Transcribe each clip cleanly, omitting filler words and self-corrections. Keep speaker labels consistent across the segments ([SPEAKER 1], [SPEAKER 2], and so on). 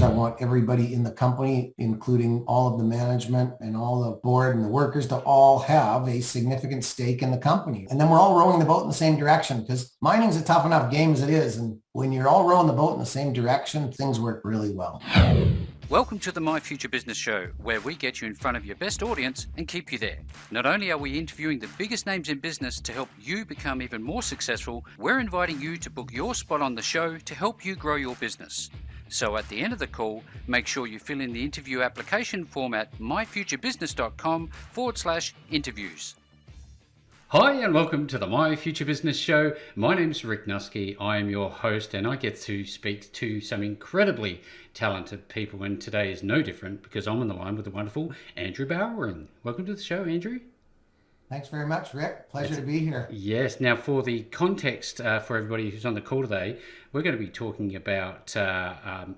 [SPEAKER 1] I want everybody in the company, including all of the management and all the board and the workers, to all have a significant stake in the company. And then we're all rowing the boat in the same direction, because mining's a tough enough game as it is. And when you're all rowing the boat in the same direction, things work really well.
[SPEAKER 2] Welcome to the My Future Business Show, where we get you in front of your best audience and keep you there. Not only are we interviewing the biggest names in business to help you become even more successful, we're inviting you to book your spot on the show to help you grow your business. So at the end of the call, make sure you fill in the interview application form at myfuturebusiness.com/interviews. Hi and welcome to the My Future Business Show. My name's Rick Nusky. I am your host and I get to speak to some incredibly talented people, and today is no different because I'm on the line with the wonderful Andrew Bowering. Welcome to the show, Andrew.
[SPEAKER 1] Thanks very much, Rick. Pleasure to be here.
[SPEAKER 2] Yes. Now, for the context for everybody who's on the call today, we're going to be talking about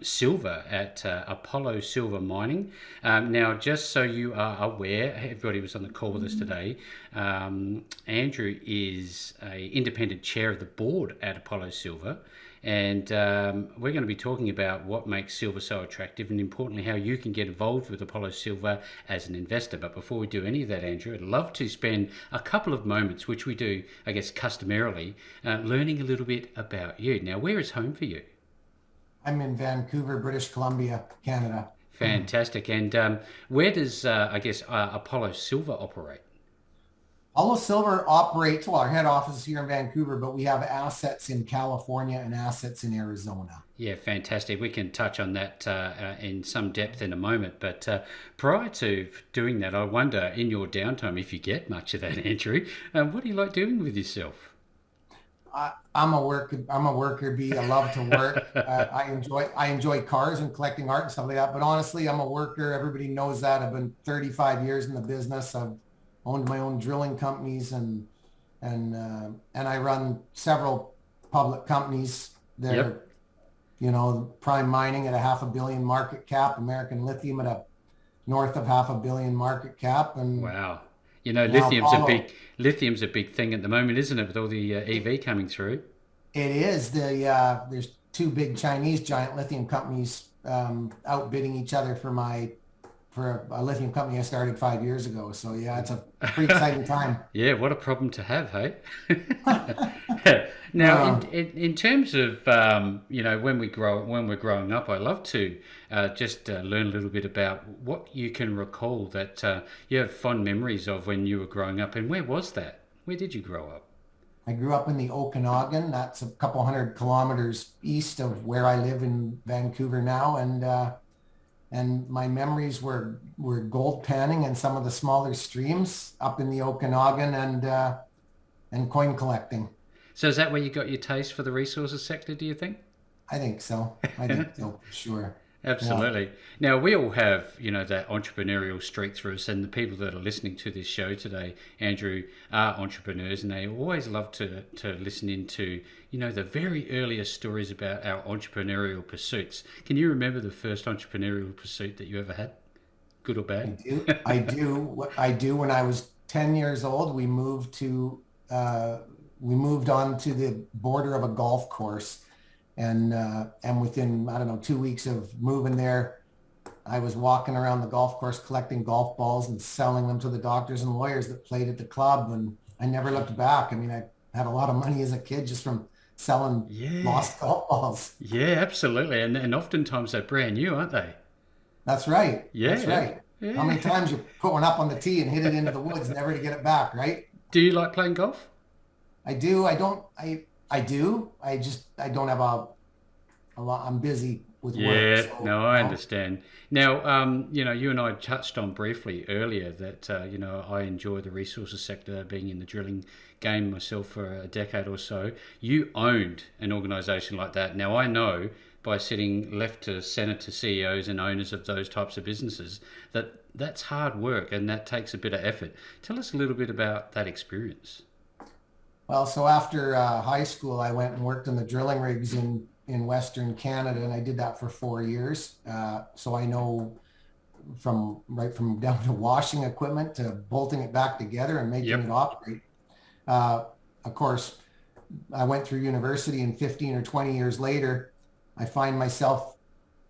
[SPEAKER 2] silver at Apollo Silver Mining. Now, just so you are aware, everybody who's on the call with us today, Andrew is an independent chair of the board at Apollo Silver. And we're going to be talking about what makes silver so attractive, and importantly, how you can get involved with Apollo Silver as an investor. But before we do any of that, Andrew, I'd love to spend a couple of moments, which we do, I guess, customarily, learning a little bit about you. Now, where is home for you?
[SPEAKER 1] I'm in Vancouver, British Columbia, Canada.
[SPEAKER 2] Fantastic. And where does, Apollo Silver operate?
[SPEAKER 1] Apollo Silver operates, well, our head office is here in Vancouver, but we have assets in California and assets in Arizona.
[SPEAKER 2] Yeah, fantastic. We can touch on that in some depth in a moment. But prior to doing that, I wonder, in your downtime, if you get much of that, Andrew, what do you like doing with yourself?
[SPEAKER 1] I'm a worker bee. I love to work. I enjoy cars and collecting art and stuff like that. But honestly, I'm a worker. Everybody knows that. I've been 35 years in the business. I've owned my own drilling companies, and I run several public companies. They're, Prime Mining at a $500 million market cap, American Lithium at a north of $500 million market cap, and
[SPEAKER 2] wow, lithium's a big thing at the moment, isn't it? With all the EV coming through,
[SPEAKER 1] it is. There's two big Chinese giant lithium companies outbidding each other for a lithium company I started 5 years ago. So yeah, it's a pretty exciting time.
[SPEAKER 2] Yeah, what a problem to have, hey? Now, in terms of when we're growing up, I love to just learn a little bit about what you can recall that you have fond memories of when you were growing up, and where was that? Where did you grow up?
[SPEAKER 1] I grew up in the Okanagan. That's a couple hundred kilometers east of where I live in Vancouver now, and my memories were gold panning and some of the smaller streams up in the Okanagan, and coin collecting.
[SPEAKER 2] So is that where you got your taste for the resources sector, do you think?
[SPEAKER 1] I think so. For sure.
[SPEAKER 2] Absolutely. Yeah. Now, we all have, that entrepreneurial streak through us, and the people that are listening to this show today, Andrew, are entrepreneurs, and they always love to listen into, the very earliest stories about our entrepreneurial pursuits. Can you remember the first entrepreneurial pursuit that you ever had? Good or bad?
[SPEAKER 1] I do. When I was 10 years old, we moved on to the border of a golf course. And within, 2 weeks of moving there, I was walking around the golf course collecting golf balls and selling them to the doctors and lawyers that played at the club. And I never looked back. I mean, I had a lot of money as a kid just from selling lost golf balls.
[SPEAKER 2] Yeah, absolutely. And oftentimes they're brand new, aren't they?
[SPEAKER 1] That's right.
[SPEAKER 2] Yeah.
[SPEAKER 1] That's right. Yeah. How many times you put one up on the tee and hit it into the woods, never to get it back, right?
[SPEAKER 2] Do you like playing golf?
[SPEAKER 1] I do. I do. I don't have a lot. I'm busy with work.
[SPEAKER 2] Yeah, so, no, I understand. Now, you and I touched on briefly earlier that, I enjoy the resources sector, being in the drilling game myself for a decade or so. You owned an organization like that. Now, I know by sitting left to center to CEOs and owners of those types of businesses that's hard work and that takes a bit of effort. Tell us a little bit about that experience.
[SPEAKER 1] Well, so after high school, I went and worked in the drilling rigs in Western Canada, and I did that for 4 years. So I know from down to washing equipment to bolting it back together and making it operate. Of course, I went through university, and 15 or 20 years later, I find myself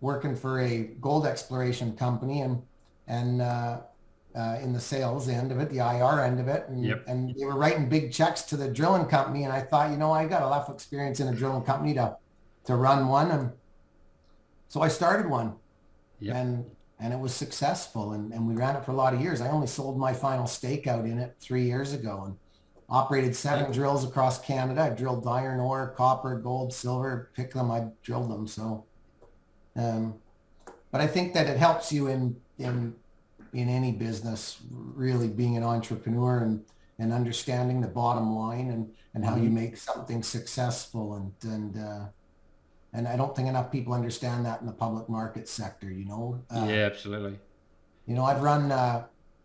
[SPEAKER 1] working for a gold exploration company and in the sales end of it, the IR end of it.
[SPEAKER 2] Yep.
[SPEAKER 1] And they were writing big checks to the drilling company. And I thought, I got enough experience in a drilling company to run one. And so I started one
[SPEAKER 2] Yep.
[SPEAKER 1] and it was successful. And we ran it for a lot of years. I only sold my final stake out in it 3 years ago and operated 7 drills across Canada. I've drilled iron ore, copper, gold, silver, pick them. I've drilled them. So, but I think that it helps you in any business, really being an entrepreneur and understanding the bottom line and how you make something successful. And I don't think enough people understand that in the public market sector,
[SPEAKER 2] Yeah, absolutely.
[SPEAKER 1] I've run,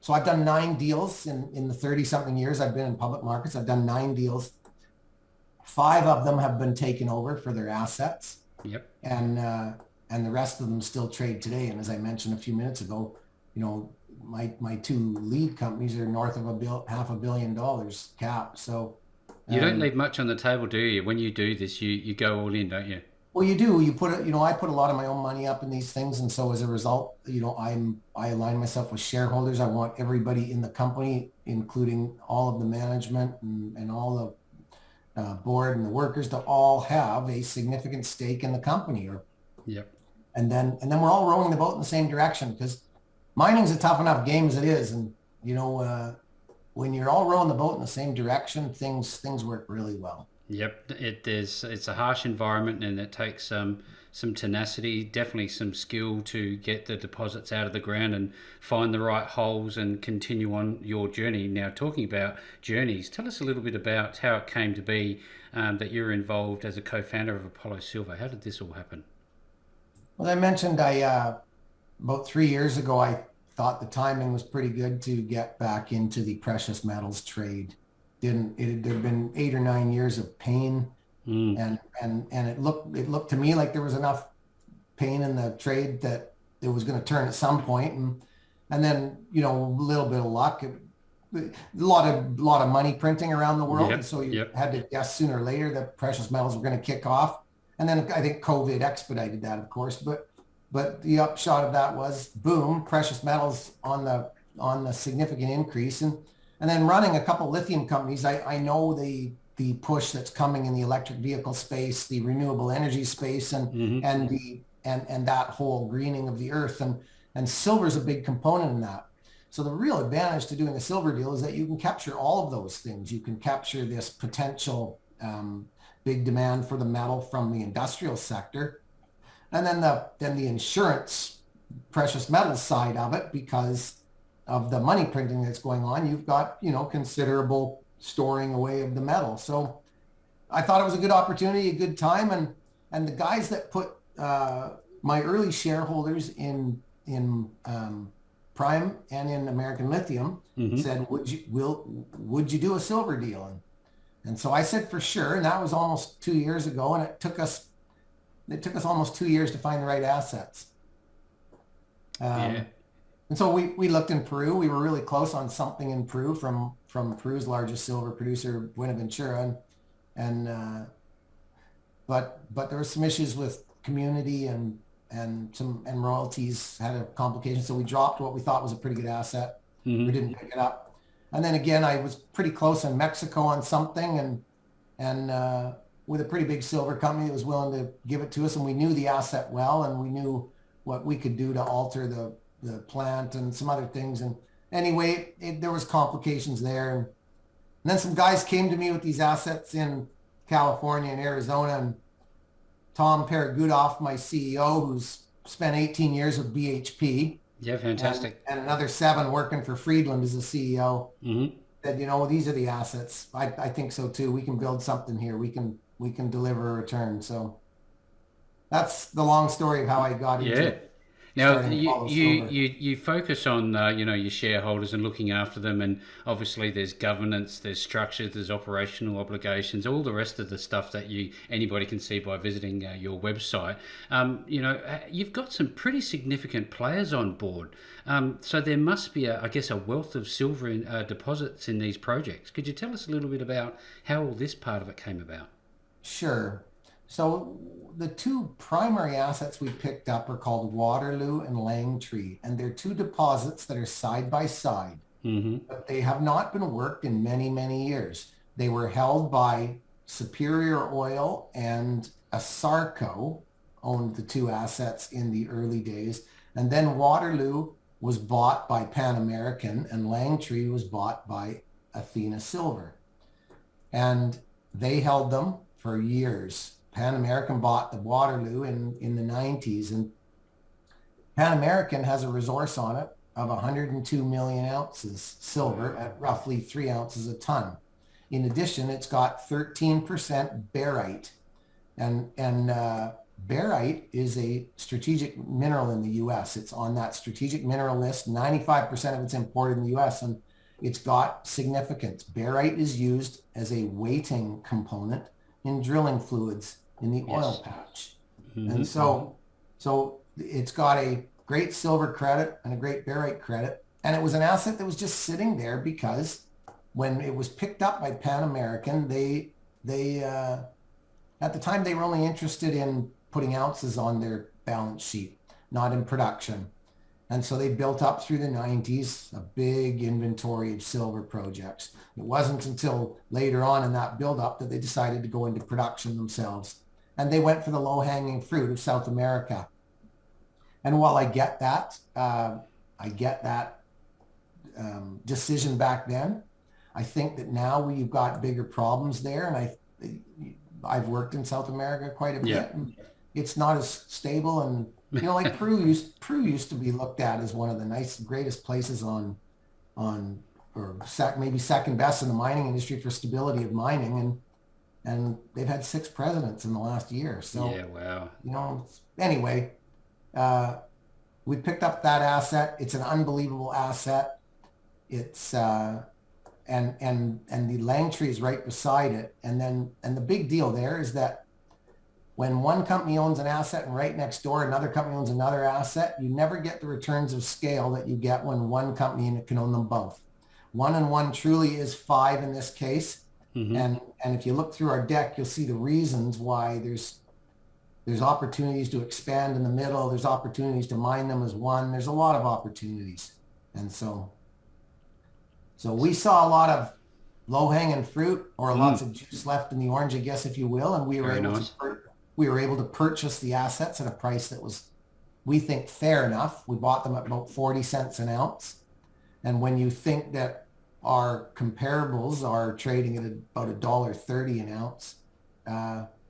[SPEAKER 1] so I've done 9 deals in the 30 something years I've been in public markets. I've done 9 deals. 5 of them have been taken over for their assets.
[SPEAKER 2] Yep.
[SPEAKER 1] And the rest of them still trade today. And as I mentioned a few minutes ago, my 2 lead companies are north of $500 million cap. So
[SPEAKER 2] You don't leave much on the table, do you? When you do this, you go all in, don't you?
[SPEAKER 1] well, you do. You put it. I put a lot of my own money up in these things, and so as a result, I align myself with shareholders. I want everybody in the company, including all of the management and all the board and the workers, to all have a significant stake in the company.
[SPEAKER 2] Yep.
[SPEAKER 1] And then we're all rowing the boat in the same direction, because mining's a tough enough game as it is, and when you're all rowing the boat in the same direction, things work really well.
[SPEAKER 2] Yep, it's a harsh environment, and it takes some tenacity, definitely some skill to get the deposits out of the ground and find the right holes and continue on your journey. Now, talking about journeys, tell us a little bit about how it came to be that you're involved as a co-founder of Apollo Silver. How did this all happen?
[SPEAKER 1] Well, I mentioned about 3 years ago, I thought the timing was pretty good to get back into the precious metals trade. There'd been 8 or 9 years of pain, and it looked to me like there was enough pain in the trade that it was going to turn at some point, and then a little bit of luck, a lot of money printing around the world, and so you had to guess sooner or later that precious metals were going to kick off, and then I think COVID expedited that, of course, but the upshot of that was, boom, precious metals on the significant increase. And then running a couple lithium companies, I know the push that's coming in the electric vehicle space, the renewable energy space, and that whole greening of the earth, and silver is a big component in that. So the real advantage to doing a silver deal is that you can capture all of those things. You can capture this potential big demand for the metal from the industrial sector, and then the insurance precious metals side of it, because of the money printing that's going on. You've got, considerable storing away of the metal. So I thought it was a good opportunity, a good time. And the guys that put my early shareholders in Prime and in American Lithium said, would you do a silver deal? And so I said, for sure. And that was almost 2 years ago. And it took us almost 2 years to find the right assets. And so we looked in Peru. We were really close on something in Peru from Peru's largest silver producer, Buenaventura, but there were some issues with community and royalties had a complication. So we dropped what we thought was a pretty good asset. We didn't pick it up. And then again, I was pretty close in Mexico on something, and with a pretty big silver company that was willing to give it to us, and we knew the asset well, and we knew what we could do to alter the plant and some other things. And anyway, there was complications there. And then some guys came to me with these assets in California and Arizona, and Tom Peregudoff, my CEO, who's spent 18 years with BHP.
[SPEAKER 2] Yeah, fantastic.
[SPEAKER 1] And another 7 working for Friedland as a CEO. Said, these are the assets. I think so too. We can build something here. We can deliver a return. So that's the long story of how I got into it.
[SPEAKER 2] Now, you focus on, your shareholders and looking after them, and obviously there's governance, there's structure, there's operational obligations, all the rest of the stuff that anybody can see by visiting your website. You've got some pretty significant players on board. So there must be, a wealth of silver deposits in these projects. Could you tell us a little bit about how all this part of it came about?
[SPEAKER 1] Sure. So the two primary assets we picked up are called Waterloo and Langtree, and they're two deposits that are side by side,
[SPEAKER 2] Mm-hmm.
[SPEAKER 1] but they have not been worked in many, many years. They were held by Superior Oil and Asarco owned the two assets in the early days. And then Waterloo was bought by Pan American and Langtree was bought by Athena Silver. And they held them for years. Pan American bought the Waterloo in the 90s, and Pan American has a resource on it of 102 million ounces silver at roughly 3 ounces a ton. In addition, it's got 13% barite, and barite is a strategic mineral in the U.S. It's on that strategic mineral list. 95% of it's imported in the U.S. and it's got significance. Barite is used as a weighting component in drilling fluids in the oil patch.
[SPEAKER 2] Mm-hmm.
[SPEAKER 1] And so it's got a great silver credit and a great barite credit. And it was an asset that was just sitting there because when it was picked up by Pan American, they at the time they were only interested in putting ounces on their balance sheet, not in production. And so they built up through the 90s a big inventory of silver projects. It wasn't until later on in that buildup that they decided to go into production themselves. And they went for the low-hanging fruit of South America. And while I get that, decision back then, I think that now we've got bigger problems there. And I've worked in South America quite a bit.
[SPEAKER 2] Yeah.
[SPEAKER 1] And it's not as stable, and like Peru used to be looked at as one of the greatest places maybe second best in the mining industry for stability of mining, and they've had 6 presidents in the last year. So
[SPEAKER 2] Yeah, wow.
[SPEAKER 1] Anyway, we picked up that asset. It's an unbelievable asset. It's and the Langtree is right beside it, and the big deal there is that when one company owns an asset and right next door another company owns another asset, you never get the returns of scale that you get when one company can own them both. 1 and 1 truly is 5 in this case.
[SPEAKER 2] Mm-hmm.
[SPEAKER 1] And if you look through our deck, you'll see the reasons why there's opportunities to expand in the middle. There's opportunities to mine them as one. There's a lot of opportunities. And so we saw a lot of low-hanging fruit, or lots of juice left in the orange, I guess, if you will. And we were able to purchase the assets at a price that was, we think, fair enough. We bought them at about 40 cents an ounce. And when you think that our comparables are trading at about $1.30 an ounce,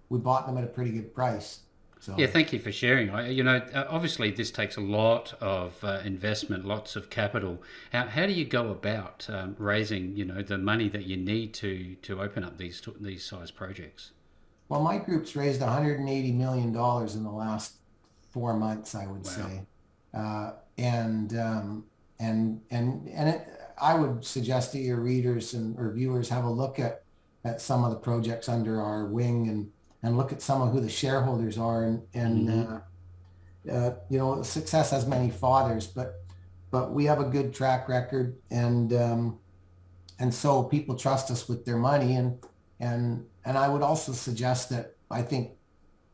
[SPEAKER 1] we bought them at a pretty good price. So
[SPEAKER 2] Yeah, thank you for sharing. Obviously this takes a lot of investment, lots of capital. How do you go about raising, the money that you need to open up these size projects?
[SPEAKER 1] Well, my group's raised $180 million in the last 4 months, I would say. I would suggest to your readers or viewers have a look at some of the projects under our wing and look at some of who the shareholders are. Success has many fathers, but we have a good track record, and so people trust us with their money. And I would also suggest that I think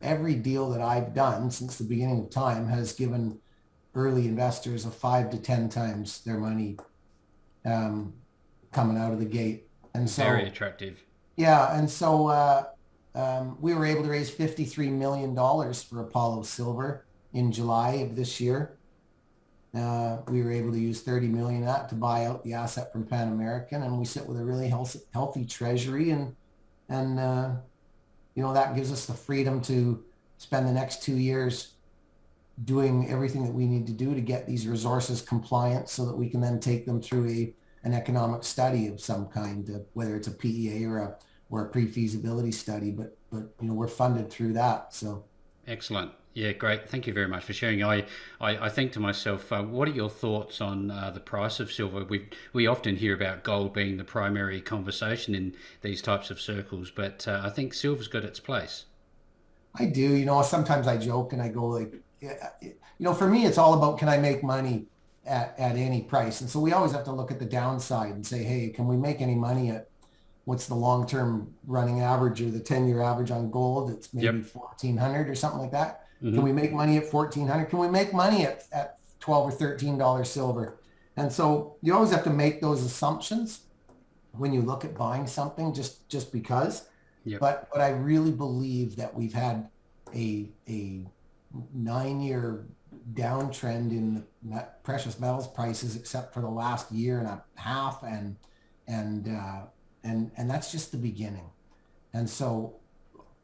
[SPEAKER 1] every deal that I've done since the beginning of time has given early investors a 5 to 10 times their money coming out of the gate. And so
[SPEAKER 2] Very attractive.
[SPEAKER 1] Yeah, and so we were able to raise $53 million for Apollo Silver in July of this year. We were able to use 30 million of that to buy out the asset from Pan American, and we sit with a really healthy treasury, and that gives us the freedom to spend the next 2 years doing everything that we need to do to get these resources compliant, so that we can then take them through an economic study of some kind, whether it's a PEA or a pre-feasibility study. But we're funded through that. So
[SPEAKER 2] Excellent. Yeah, great. Thank you very much for sharing. I think to myself, what are your thoughts on the price of silver? We often hear about gold being the primary conversation in these types of circles, but I think silver's got its place.
[SPEAKER 1] I do. Sometimes I joke and I go like, for me, it's all about, can I make money at any price? And so we always have to look at the downside and say, hey, can we make any money at what's the long-term running average or the 10-year average on gold? It's maybe
[SPEAKER 2] Yep.
[SPEAKER 1] 1,400 or something like that. Can
[SPEAKER 2] Hmm.
[SPEAKER 1] we make money at 1,400? Can we make money at 12 or $13 silver? And so you always have to make those assumptions when you look at buying something, just because.
[SPEAKER 2] Yep.
[SPEAKER 1] But I really believe that we've had a 9-year downtrend in the precious metals prices, except for the last year and a half, and and that's just the beginning. And so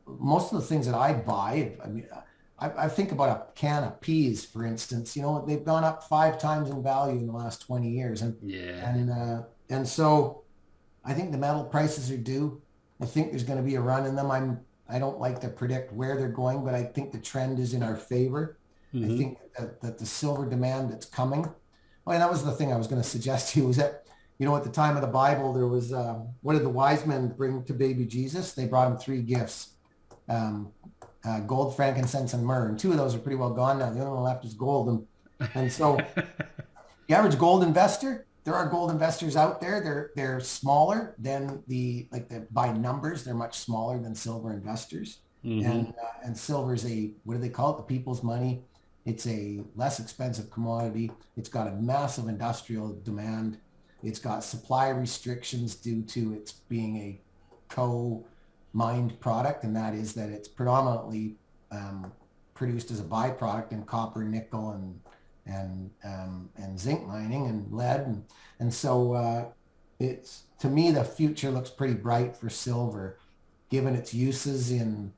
[SPEAKER 1] most of the things that I buy, I mean, I think about a can of peas, for instance. You know, they've gone up 5 times in value in the last 20 years,
[SPEAKER 2] Yeah.
[SPEAKER 1] and so I think the metal prices are due. I think there's going to be a run in them. I don't like to predict where they're going, but I think the trend is in our favor. I
[SPEAKER 2] Hmm.
[SPEAKER 1] think that the silver demand that's coming. Oh, and that was the thing I was going to suggest to you, was that, you know, at the time of the Bible, there was, what did the wise men bring to baby Jesus? They brought him 3 gifts, um, gold, frankincense, and myrrh. And 2 of those are pretty well gone now. The only one left is gold. And so the average gold investor, there are gold investors out there. They're smaller than by numbers, they're much smaller than silver investors.
[SPEAKER 2] Hmm.
[SPEAKER 1] And silver is a, what do they call it? The people's money. It's a less expensive commodity. It's got a massive industrial demand. It's got supply restrictions due to its being a co-mined product, and that is that it's predominantly produced as a byproduct in copper, nickel, and zinc mining and lead, and so it's, to me, the future looks pretty bright for silver, given its uses in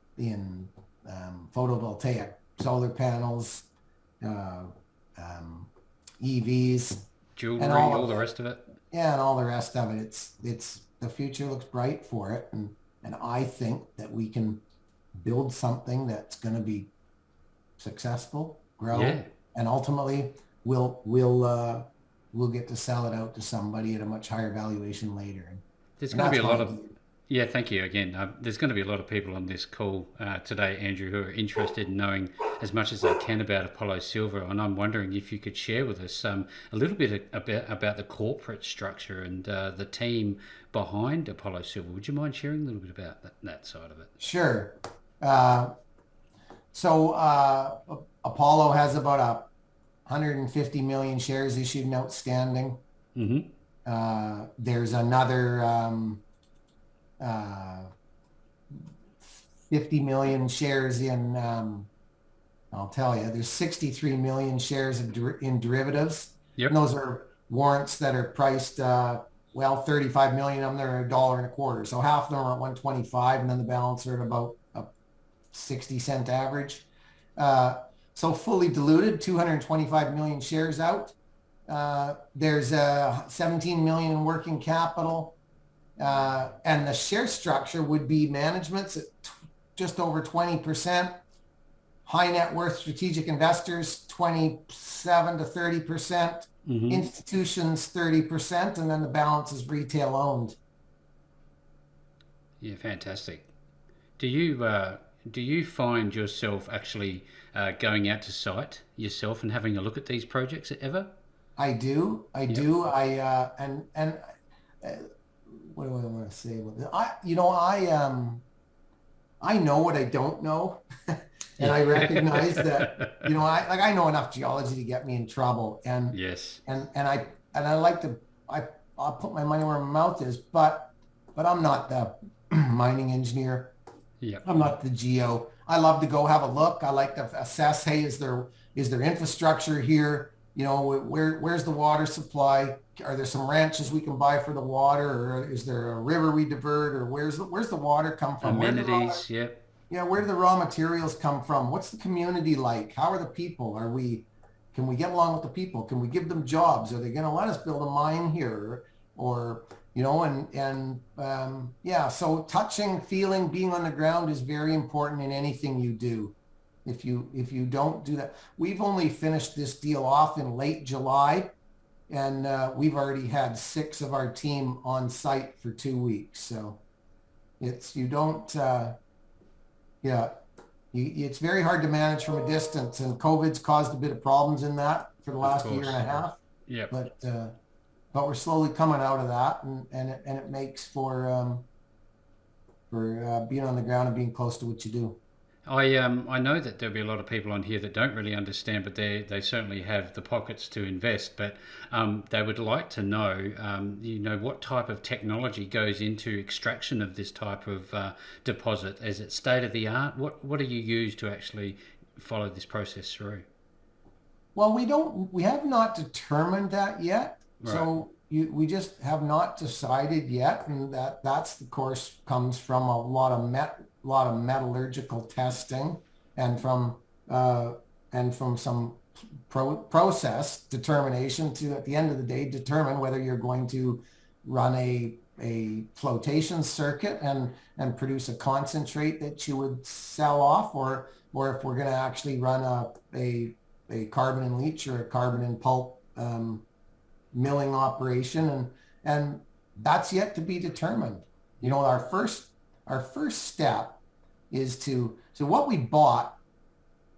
[SPEAKER 1] photovoltaic solar panels, uh, EVs, and
[SPEAKER 2] Jewelry,
[SPEAKER 1] all
[SPEAKER 2] all
[SPEAKER 1] of
[SPEAKER 2] the
[SPEAKER 1] it.
[SPEAKER 2] rest of it.
[SPEAKER 1] Yeah, and all the rest of it. It's the future looks bright for it, and I think that we can build something that's going to be successful,
[SPEAKER 2] Yeah.
[SPEAKER 1] grow, and ultimately we'll get to sell it out to somebody at a much higher valuation later.
[SPEAKER 2] There's
[SPEAKER 1] And
[SPEAKER 2] going to be
[SPEAKER 1] that's
[SPEAKER 2] a
[SPEAKER 1] my
[SPEAKER 2] lot of,
[SPEAKER 1] view.
[SPEAKER 2] yeah, thank you again. There's going to be a lot of people on this call today, Andrew, who are interested in knowing as much as they can about Apollo Silver. And I'm wondering if you could share with us a little bit about the corporate structure and the team behind Apollo Silver. Would you mind sharing a little bit about that side of it?
[SPEAKER 1] Sure. Uh, so Apollo has about 150 million shares issued and outstanding.
[SPEAKER 2] Hmm.
[SPEAKER 1] There's another uh, 50 million shares in, I'll tell you, there's 63 million shares in derivatives. And
[SPEAKER 2] Yep.
[SPEAKER 1] those are warrants that are priced, well, 35 million of them are $1.25. So half of them are at 125, and then the balance are at about a 60-cent average. Uh, so fully diluted, 225 million shares out. There's 17 million in working capital. And the share structure would be management's at just over 20%, high net worth strategic investors 27 to 30%,
[SPEAKER 2] Hmm.
[SPEAKER 1] institutions 30%, and then the balance is retail owned.
[SPEAKER 2] Yeah, fantastic. Do you find yourself actually going out to site yourself and having a look at these projects ever?
[SPEAKER 1] I do, I
[SPEAKER 2] Yep.
[SPEAKER 1] do. And uh, what do I want to say about this? I know what I don't know. And I recognize that,
[SPEAKER 2] Yeah.
[SPEAKER 1] you know, I know enough geology to get me in trouble.
[SPEAKER 2] Yes.
[SPEAKER 1] And I like to, I'll put my money where my mouth is, but I'm not the mining engineer.
[SPEAKER 2] Yep.
[SPEAKER 1] I'm not the geo. I love to go have a look. I like to assess, hey, is there infrastructure here? You know, where's the water supply? Are there some ranches we can buy for the water, or is there a river we divert, or where's the water come from?
[SPEAKER 2] Amenities. Yep.
[SPEAKER 1] Where do the raw materials come from? What's the community like? How are the people? Can we get along with the people? Can we give them jobs? Are they going to let us build a mine here? Or, yeah, so touching, feeling, being on the ground is very important in anything you do. If you don't do that, we've only finished this deal off in late July, and we've already had 6 of our team on site for 2 weeks. So you don't, yeah, it's very hard to manage from a distance, and COVID's caused a bit of problems in that for the
[SPEAKER 2] Of
[SPEAKER 1] last year and
[SPEAKER 2] course.
[SPEAKER 1] a half.
[SPEAKER 2] Yep.
[SPEAKER 1] But we're slowly coming out of that, and it makes for for being on the ground and being close to what you do.
[SPEAKER 2] I know that there'll be a lot of people on here that don't really understand, but they certainly have the pockets to invest. But they would like to know, what type of technology goes into extraction of this type of deposit. Is it state of the art? What do you use to actually follow this process through?
[SPEAKER 1] Well, we have not determined that yet.
[SPEAKER 2] Right.
[SPEAKER 1] So we just have not decided yet, and that's the course comes from a lot of metallurgical testing and from some process determination to, at the end of the day, determine whether you're going to run a flotation circuit and produce a concentrate that you would sell off, or if we're going to actually run a carbon and leach or a carbon and pulp milling operation, and that's yet to be determined. Our first step is so what we bought,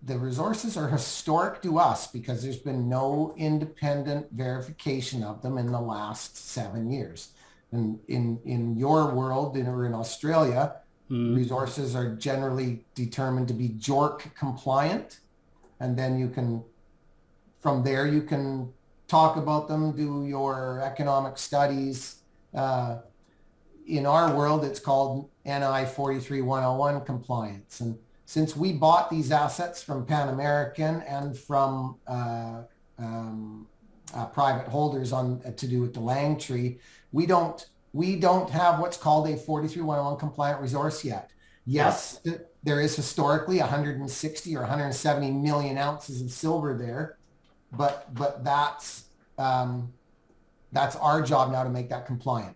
[SPEAKER 1] the resources are historic to us because there's been no independent verification of them in the last 7 years. And in your world, or in Australia, resources are generally determined to be JORC compliant, and then from there you can talk about them, do your economic studies. In our world, it's called NI 43101 compliance. And since we bought these assets from Pan American and from private holders to do with the Lang tree, we don't have what's called a 43101 compliant resource yet. Yes, there is historically 160 or 170 million ounces of silver there, but that's our job now to make that compliant.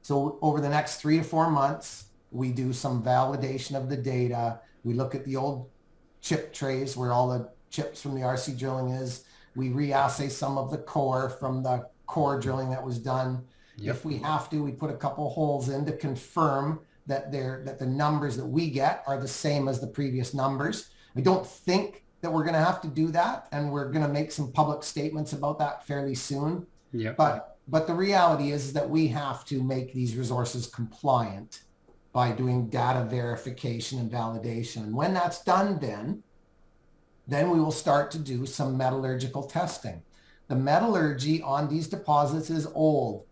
[SPEAKER 1] So over the next 3 to 4 months, we do some validation of the data. We look at the old chip trays where all the chips from the RC drilling is. We reassay some of the core from the core drilling that was done. Yep. If we have to, we put a couple holes in to confirm that the numbers that we get are the same as the previous numbers. I don't think that we're going to have to do that, and we're going to make some public statements about that fairly soon.
[SPEAKER 2] Yep.
[SPEAKER 1] But the reality is that we have to make these resources compliant by doing data verification and validation. And when that's done, then we will start to do some metallurgical testing. The metallurgy on these deposits is old.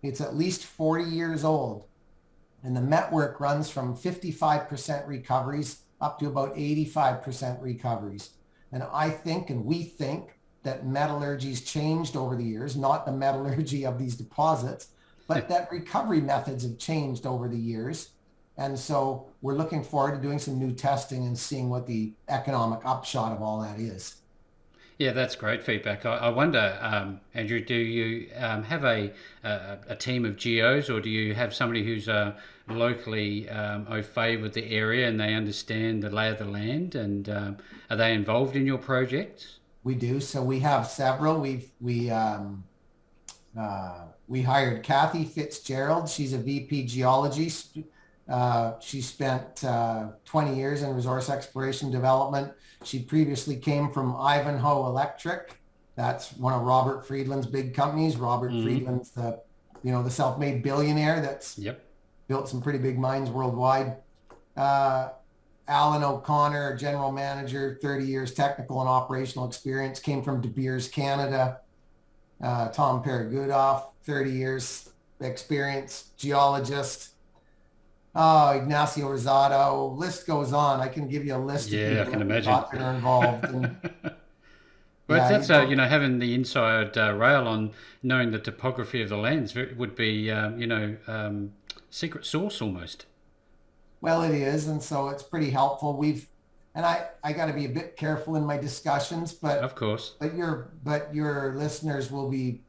[SPEAKER 1] It's at least 40 years old. And the met work runs from 55% recoveries up to about 85% recoveries. And I think, and we think, that metallurgy's changed over the years, not the metallurgy of these deposits, but that recovery methods have changed over the years. And so we're looking forward to doing some new testing and seeing what the economic upshot of all that is.
[SPEAKER 2] Yeah, that's great feedback. I wonder, Andrew, do you have a team of geos, or do you have somebody who's locally au fait with the area and they understand the lay of the land, and are they involved in your project?
[SPEAKER 1] We do. So we have several. We hired Kathy Fitzgerald. She's a VP geology. She spent 20 years in resource exploration development. She previously came from Ivanhoe Electric. That's one of Robert Friedland's big companies. Robert Friedland's the self-made billionaire that's built some pretty big mines worldwide. Alan O'Connor, general manager, 30 years technical and operational experience, came from De Beers, Canada. Tom Peregudoff, 30 years experience, geologist. Ignacio Rosado, list goes on. I can give you a list of people
[SPEAKER 2] I can imagine
[SPEAKER 1] that are involved. And,
[SPEAKER 2] well, that's having the inside rail on knowing the topography of the lands would be secret sauce almost.
[SPEAKER 1] Well, it is, and so it's pretty helpful. I got to be a bit careful in my discussions, but
[SPEAKER 2] of course,
[SPEAKER 1] but your listeners will be,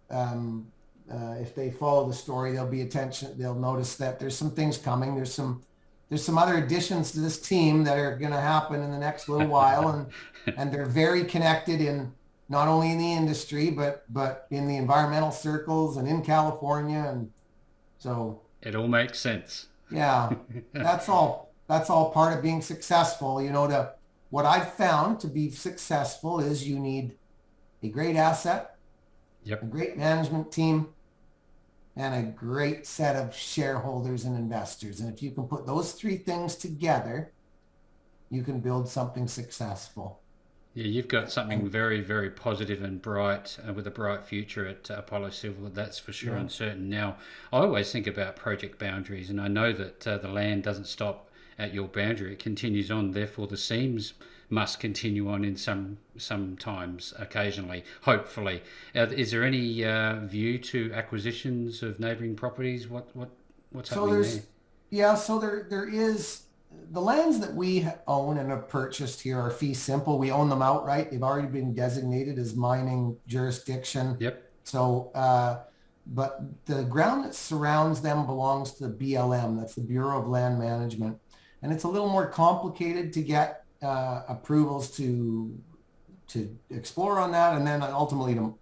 [SPEAKER 1] if they follow the story, they'll notice that there's some things coming. There's some other additions to this team that are going to happen in the next little while, and they're very connected in not only in the industry but in the environmental circles and in California, and so
[SPEAKER 2] it all makes sense.
[SPEAKER 1] Yeah, that's all part of being successful. What I've found to be successful is you need a great asset, a great management team, and a great set of shareholders and investors. And if you can put those three things together, you can build something successful.
[SPEAKER 2] Yeah, you've got something
[SPEAKER 1] And
[SPEAKER 2] very, very positive and bright with a bright future at Apollo Silver. That's for sure
[SPEAKER 1] yeah.
[SPEAKER 2] and certain. Now, I always think about project boundaries, and I know that the land doesn't stop at your boundary; it continues on. Therefore, the seams must continue on in sometimes, occasionally, hopefully. Is there any view to acquisitions of neighbouring properties? What's
[SPEAKER 1] So
[SPEAKER 2] happening there?
[SPEAKER 1] there's, yeah, so there is the lands that we own and have purchased here are fee simple. We own them outright. They've already been designated as mining jurisdiction.
[SPEAKER 2] Yep.
[SPEAKER 1] So, but the ground that surrounds them belongs to the BLM. That's the Bureau of Land Management. And it's a little more complicated to get approvals to explore on that and then ultimately to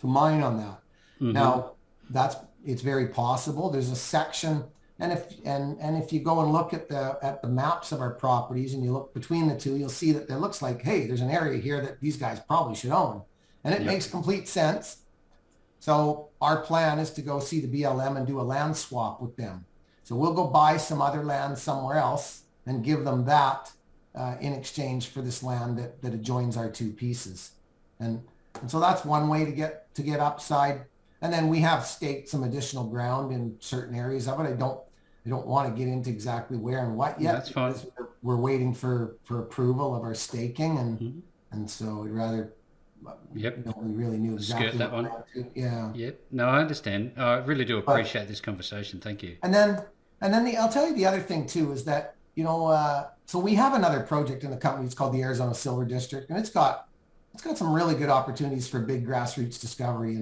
[SPEAKER 1] mine on that.
[SPEAKER 2] Mm-hmm.
[SPEAKER 1] Now, that's it's very possible. There's a section, and if you go and look at the maps of our properties and you look between the two, you'll see that it looks like, hey, there's an area here that these guys probably should own. And it
[SPEAKER 2] Yep.
[SPEAKER 1] makes complete sense. So our plan is to go see the BLM and do a land swap with them. So we'll go buy some other land somewhere else and give them that in exchange for this land that adjoins our two pieces. And so that's one way to get upside. And then we have staked some additional ground in certain areas of it. I don't want to get into exactly where and what yet
[SPEAKER 2] That's fine.
[SPEAKER 1] because we're waiting for approval of our staking
[SPEAKER 2] Mm-hmm.
[SPEAKER 1] and so we'd rather
[SPEAKER 2] Yep.
[SPEAKER 1] we really knew
[SPEAKER 2] Skirt
[SPEAKER 1] exactly
[SPEAKER 2] that
[SPEAKER 1] what
[SPEAKER 2] one.
[SPEAKER 1] land to, yeah.
[SPEAKER 2] Yep. No, I understand. I really do
[SPEAKER 1] But
[SPEAKER 2] appreciate this conversation. Thank you.
[SPEAKER 1] and then I'll tell you the other thing too is that so we have another project in the company. It's called the Arizona Silver District, and it's got some really good opportunities for big grassroots discovery,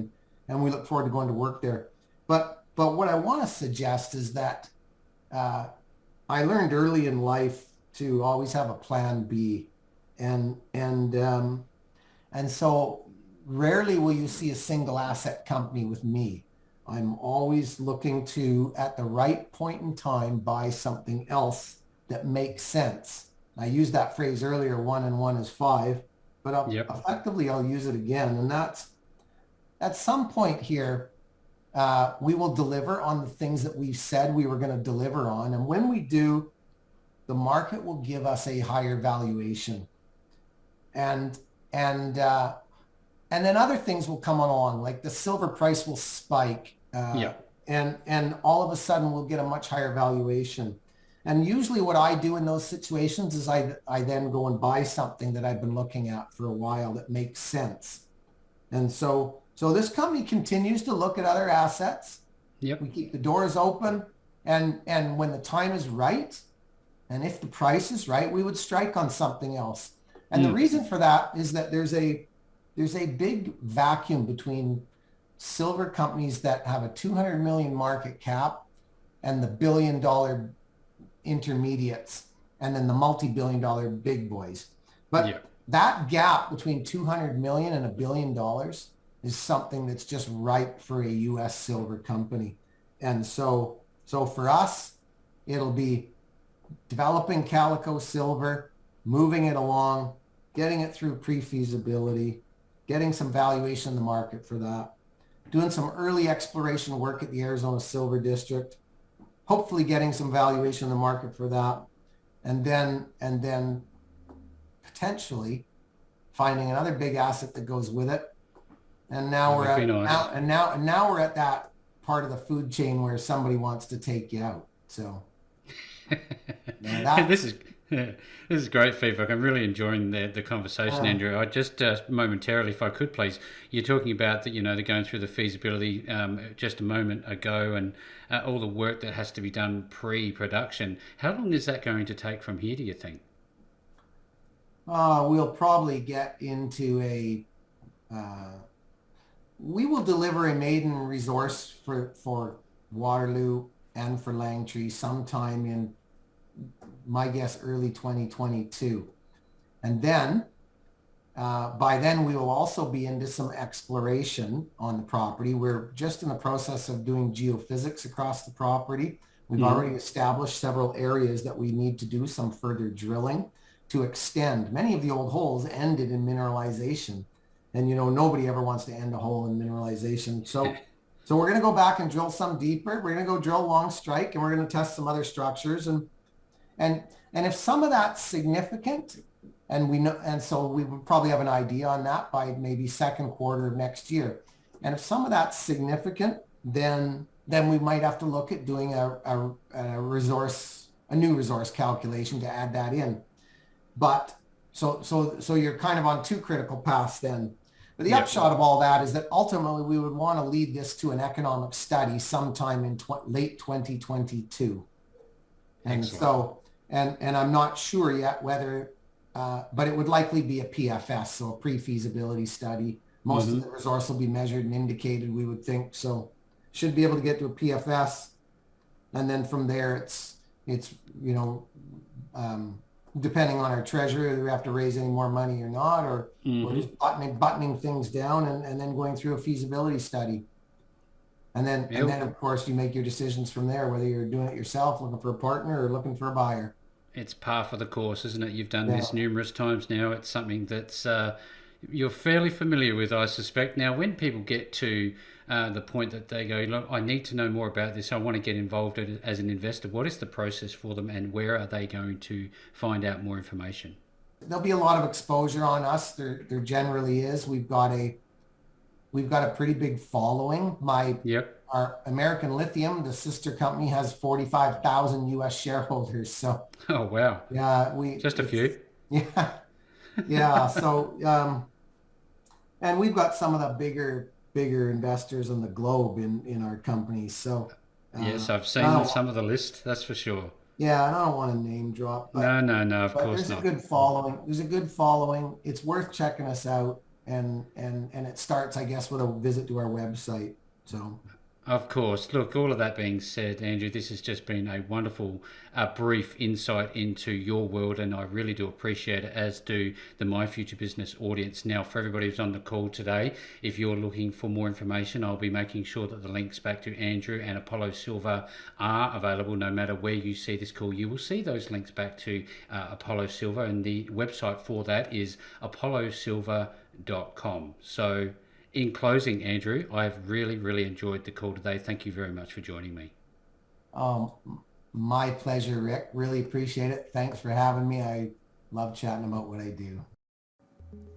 [SPEAKER 1] and we look forward to going to work there. But what I want to suggest is that uh, I learned early in life to always have a plan B, and and um, and so rarely will you see a single asset company with me. I'm always looking to, at the right point in time, buy something else that makes sense. I used that phrase earlier, 1 and 1 is 5, but
[SPEAKER 2] Yep.
[SPEAKER 1] effectively I'll use it again. And that's at some point here, we will deliver on the things that we said we were going to deliver on. And when we do, the market will give us a higher valuation. And and uh, and then other things will come along, like the silver price will spike,
[SPEAKER 2] Yep.
[SPEAKER 1] and all of a sudden we'll get a much higher valuation. And usually, what I do in those situations is I then go and buy something that I've been looking at for a while that makes sense. And so this company continues to look at other assets.
[SPEAKER 2] Yep.
[SPEAKER 1] We keep the doors open, and when the time is right, and if the price is right, we would strike on something else. And the
[SPEAKER 2] Mm.
[SPEAKER 1] reason for that is that there's a big vacuum between silver companies that have a 200 million market cap and the $1 billion intermediates and then the multi-billion-dollar big boys. But
[SPEAKER 2] Yep.
[SPEAKER 1] that gap between 200 million and $1 billion is something that's just ripe for a US silver company. And so for us, it'll be developing Calico Silver, moving it along, getting it through pre-feasibility, getting some valuation in the market for that, doing some early exploration work at the Arizona Silver District, hopefully getting some valuation in the market for that, and then potentially finding another big asset that goes with it. And now
[SPEAKER 2] That
[SPEAKER 1] we're
[SPEAKER 2] would be
[SPEAKER 1] at
[SPEAKER 2] nice.
[SPEAKER 1] now we're at that part of the food chain where somebody wants to take you out. So yeah,
[SPEAKER 2] this
[SPEAKER 1] that's
[SPEAKER 2] is this is great feedback. I'm really enjoying the conversation,
[SPEAKER 1] uh,
[SPEAKER 2] Andrew. I just momentarily, if I could, please. You're talking about that, they're going through the feasibility just a moment ago, and all the work that has to be done pre-production. How long is that going to take from here? Do you think?
[SPEAKER 1] we'll probably get into uh, we will deliver a maiden resource for Waterloo and for Langtree sometime in, my guess, early 2022. And then by then we will also be into some exploration on the property. We're just in the process of doing geophysics across the property. We've
[SPEAKER 2] Mm-hmm.
[SPEAKER 1] already established several areas that we need to do some further drilling to extend. Many of the old holes ended in mineralization. And nobody ever wants to end a hole in mineralization. So we're going to go back and drill some deeper. We're going to go drill long strike, and we're going to test some other structures. And if some of that's significant, and we know, and so we would probably have an idea on that by maybe second quarter of next year. And if some of that's significant, then we might have to look at doing a new resource calculation to add that in. But so you're kind of on two critical paths then. But the upshot of all that is that ultimately we would want to lead this to an economic study sometime in late 2022. And
[SPEAKER 2] Excellent.
[SPEAKER 1] so, and I'm not sure yet whether, but it would likely be a PFS, so a pre-feasibility study. Most of the resource will be measured and indicated, we would think. So should be able to get to a PFS. And then from there, it's you know, depending on our treasury, whether we have to raise any more money or not, or just buttoning things down and then going through a feasibility study. And then of course you make your decisions from there, whether you're doing it yourself, looking for a partner, or looking for a buyer.
[SPEAKER 2] It's par for the course, isn't it? You've done this numerous times now. It's something that's you're fairly familiar with, I suspect. Now, when people get to the point that they go, look, I need to know more about this, I want to get involved as an investor, what is the process for them, and where are they going to find out more information?
[SPEAKER 1] There'll be a lot of exposure on us. There generally is. We've got a pretty big following. Our American Lithium, the sister company, has 45,000 US shareholders. So
[SPEAKER 2] oh wow,
[SPEAKER 1] yeah,
[SPEAKER 2] just a few.
[SPEAKER 1] Yeah. So and we've got some of the bigger investors on the globe in our company. So
[SPEAKER 2] yes, I've seen some of the list. That's for sure.
[SPEAKER 1] Yeah, and I don't want to name drop. But,
[SPEAKER 2] no, of course
[SPEAKER 1] there's
[SPEAKER 2] not.
[SPEAKER 1] a good following. There's a good following. It's worth checking us out, and it starts, I guess, with a visit to our website. So.
[SPEAKER 2] Of course. Look, all of that being said, Andrew, this has just been a wonderful brief insight into your world, and I really do appreciate it, as do the My Future Business audience. Now, for everybody who's on the call today, if you're looking for more information, I'll be making sure that the links back to Andrew and Apollo Silver are available. No matter where you see this call, you will see those links back to Apollo Silver, and the website for that is apollosilver.com. So, in closing, Andrew, I've really enjoyed the call today. Thank you very much for joining me.
[SPEAKER 1] My pleasure, Rick. Really appreciate it. Thanks for having me. I love chatting about what I do.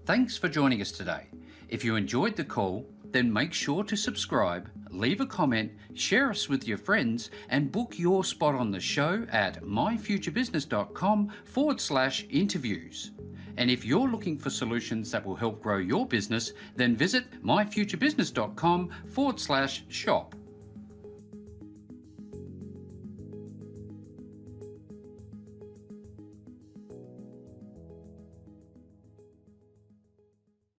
[SPEAKER 2] Thanks for joining us today. If you enjoyed the call, then make sure to subscribe, leave a comment, share us with your friends, and book your spot on the show at myfuturebusiness.com/interviews. And if you're looking for solutions that will help grow your business, then visit myfuturebusiness.com/shop.